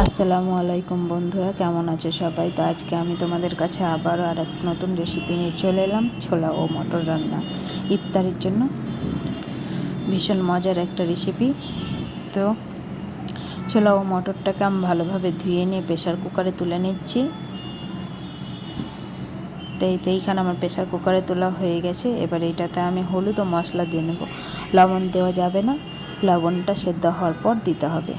আসসালামু আলাইকুম বন্ধুরা, কেমন আছো সবাই? তো আজকে আমি তোমাদের কাছে আবারও আর এক নতুন রেসিপি নিয়ে চলে এলাম। ছোলা ও মটর রান্না ইফতারির জন্য ভীষণ মজার একটা রেসিপি। তো ছোলা ও মটরটাকে আমি ভালোভাবে ধুয়ে নিয়ে প্রেশার কুকারে তুলে নিচ্ছি। তো এইখানে আমার প্রেশার কুকারে তোলা হয়ে গেছে। এবার এইটাতে আমি হলুদ ও মশলা দিয়ে নেব। লবণ দেওয়া যাবে না, লবণটা সেদ্ধ হওয়ার পর দিতে হবে।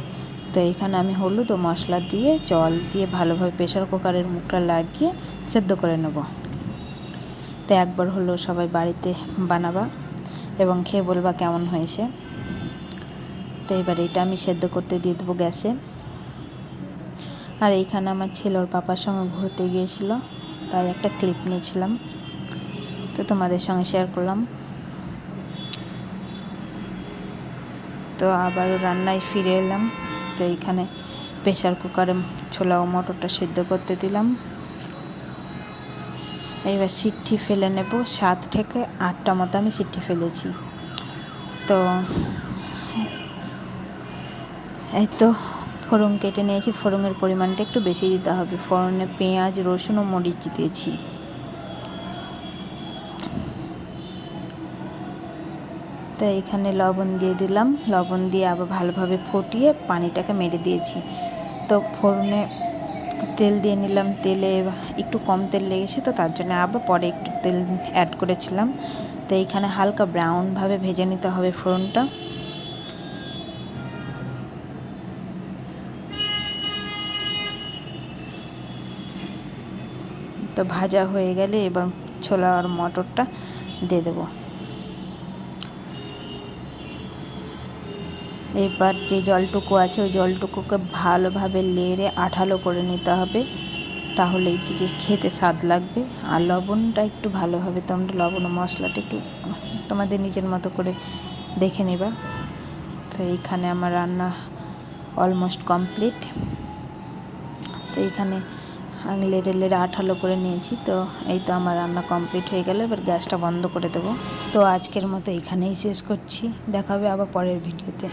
তো এখানে আমি হলুদ ও মশলা দিয়ে জল দিয়ে ভালোভাবে প্রেশার কুকারের মুখটা লাগিয়ে সেদ্ধ করে নেব। তো একবার হলো সবাই বাড়িতে বানাবা এবং খেয়ে বলবা কেমন হয়েছে। তো এবার এটা আমি সেদ্ধ করতে দিয়ে দেবো গ্যাসে। আর এইখানে আমার ছেলে ওর পাপার সঙ্গে ঘুরতে গিয়েছিল, তাই একটা ক্লিপ নিয়েছিলাম, তো তোমাদের সঙ্গে শেয়ার করলাম। তো আবারও রান্নায় ফিরে এলাম। তো এইখানে প্রেশার কুকারে ছোলা ও মটরটা সিদ্ধ করতে দিলাম। এবার সিট্টি ফেলে নেব। 7 থেকে 8টা মতো আমি সিট্টি ফেলেছি। তো এই তো ফোড়ন কেটে নিয়েছি। ফোড়নের পরিমাণটা একটু বেশি দিতে হবে। ফোড়নে পেঁয়াজ, রসুন ও মরিচ দিয়েছি। তো এখানে লবণ দিয়ে দিলাম। লবণ দিয়ে আবার ভালোভাবে ফুটিয়ে পানিটাকে মেরে দিয়েছি। তো ফোড়নে তেল দিয়ে নিলাম। তেলে একটু কম তেল লেগেছে, তো তার জন্য আবার পরে একটু তেল অ্যাড করেছিলাম। তো এইখানে হালকা ব্রাউনভাবে ভেজে নিতে হবে ফোড়নটা। তো ভাজা হয়ে গেলে এবার ছোলা আর মটরটা দিয়ে দেবো। এবার যে জলটুকু আছে ওই জলটুকুকে ভালোভাবে নেড়ে আঠালো করে নিতে হবে, তাহলেই কি যে খেতে স্বাদ লাগবে। আর লবণটা একটু ভালোভাবে তোমরা লবণ ও মশলাটা একটু তোমাদের নিজের মতো করে দেখে নেবা। তো এইখানে আমার রান্না অলমোস্ট কমপ্লিট। তো এইখানে লেড়ে লেড়ে আঠালো করে নিয়েছি। তো এই তো আমার রান্না কমপ্লিট হয়ে গেল। এবার গ্যাসটা বন্ধ করে দেবো। তো আজকের মতো এখানেই শেষ করছি। দেখা হবে আবার পরের ভিডিওতে।